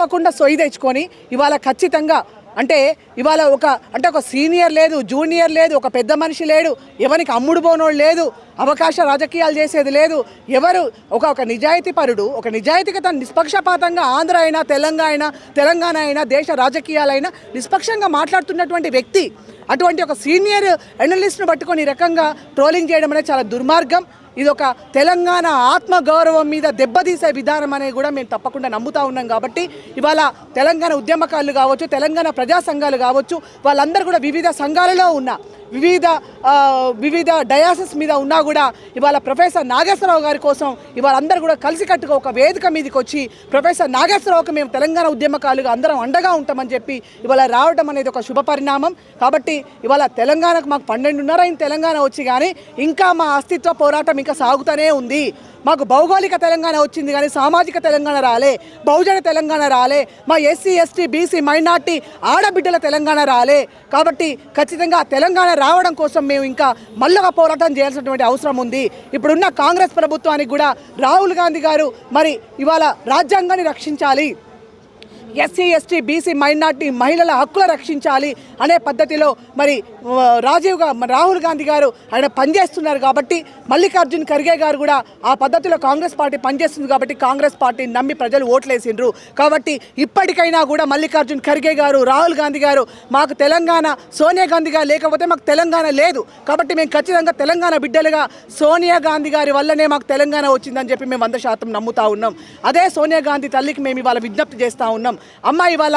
తప్పకుండా సొయ్యి తెచ్చుకొని ఇవాళ ఖచ్చితంగా ఇవాళ ఒక సీనియర్ లేదు, జూనియర్ లేదు, ఒక పెద్ద మనిషి లేడు, ఎవరికి అమ్ముడు పోనోడు లేదు, అవకాశ రాజకీయాలు చేసేది లేదు. ఎవరు ఒక నిజాయితీ పరుడు, ఒక నిజాయితీగా తను నిష్పక్షపాతంగా ఆంధ్ర అయినా తెలంగాణ అయినా దేశ రాజకీయాలైనా నిష్పక్షంగా మాట్లాడుతున్నటువంటి వ్యక్తి అటువంటి ఒక సీనియర్ జర్నలిస్ట్ను పట్టుకొని ఈ రకంగా ట్రోలింగ్ చేయడం అనేది చాలా దుర్మార్గం. ఇది ఒక తెలంగాణ ఆత్మగౌరవం మీద దెబ్బతీసే విధానం అనేది కూడా మేము తప్పకుండా నమ్ముతా ఉన్నాం. కాబట్టి ఇవాళ తెలంగాణ ఉద్యమకారులు కావచ్చు, తెలంగాణ ప్రజా సంఘాలు కావచ్చు, వాళ్ళందరూ కూడా వివిధ సంఘాలలో ఉన్న వివిధ డయాసెస్ మీద ఉన్నా కూడా ఇవాళ ప్రొఫెసర్ నాగేశ్వరరావు గారి కోసం ఇవాళ అందరూ కూడా కలిసికట్టుగా ఒక వేదిక మీదకి వచ్చి ప్రొఫెసర్ నాగేశ్వరరావుకి మేము తెలంగాణ ఉద్యమకారులుగా అందరం అండగా ఉంటామని చెప్పి ఇవాళ రావడం అనేది ఒక శుభ పరిణామం. కాబట్టి ఇవాళ తెలంగాణకు మాకు 12:30 అయింది తెలంగాణ వచ్చి, కానీ ఇంకా మా అస్తిత్వ పోరాటం ఇంకా సాగుతూనే ఉంది. మాకు భౌగోళిక తెలంగాణ వచ్చింది కానీ సామాజిక తెలంగాణ రాలే, బహుజన తెలంగాణ రాలే, మా ఎస్సీ ఎస్టీ బీసీ మైనార్టీ ఆడబిడ్డల తెలంగాణ రాలే. కాబట్టి ఖచ్చితంగా తెలంగాణ రావడం కోసం మేము ఇంకా మళ్ళొక పోరాటం చేయాల్సినటువంటి అవసరం ఉంది. ఇప్పుడున్న కాంగ్రెస్ ప్రభుత్వానికి కూడా రాహుల్ గాంధీ గారు మరి ఇవాళ రాజ్యాంగాన్ని రక్షించాలి, ఎస్సీ ఎస్టీ బీసీ మైనార్టీ మహిళల హక్కులు రక్షించాలి అనే పద్ధతిలో మరి రాహుల్ గాంధీ గారు ఆయన పనిచేస్తున్నారు. కాబట్టి మల్లికార్జున్ ఖర్గే గారు కూడా ఆ పద్ధతిలో కాంగ్రెస్ పార్టీ పనిచేస్తుంది. కాబట్టి కాంగ్రెస్ పార్టీ నమ్మి ప్రజలు ఓట్లేసిండ్రు. కాబట్టి ఇప్పటికైనా కూడా మల్లికార్జున్ ఖర్గే గారు, రాహుల్ గాంధీ గారు, మాకు తెలంగాణ సోనియా గాంధీ గారు లేకపోతే మాకు తెలంగాణ లేదు. కాబట్టి మేము ఖచ్చితంగా తెలంగాణ బిడ్డలుగా సోనియా గాంధీ గారి వల్లనే మాకు తెలంగాణ వచ్చిందని చెప్పి మేము 100% నమ్ముతా ఉన్నాం. అదే సోనియా గాంధీ తల్లికి మేము ఇవాళ విజ్ఞప్తి చేస్తూ ఉన్నాం. అమ్మ, ఇవాళ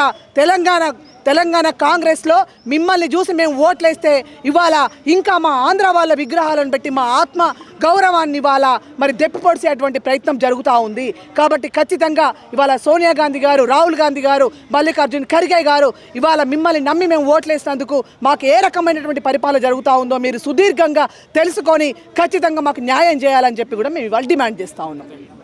తెలంగాణ కాంగ్రెస్లో మిమ్మల్ని చూసి మేము ఓట్లేస్తే ఇవాళ ఇంకా మా ఆంధ్ర వాళ్ళ విగ్రహాలను పెట్టి మా ఆత్మ గౌరవాన్ని ఇవాళ మరి దెప్పిపొడిసేటువంటి ప్రయత్నం జరుగుతూ ఉంది. కాబట్టి ఖచ్చితంగా ఇవాళ సోనియా గాంధీ గారు, రాహుల్ గాంధీ గారు, మల్లికార్జున్ ఖర్గే గారు ఇవాళ మిమ్మల్ని నమ్మి మేము ఓట్లేసినందుకు మాకు ఏ రకమైనటువంటి పరిపాలన జరుగుతూ ఉందో మీరు సుదీర్ఘంగా తెలుసుకొని ఖచ్చితంగా మాకు న్యాయం చేయాలని చెప్పి కూడా మేము ఇవాళ డిమాండ్ చేస్తూ ఉన్నాం.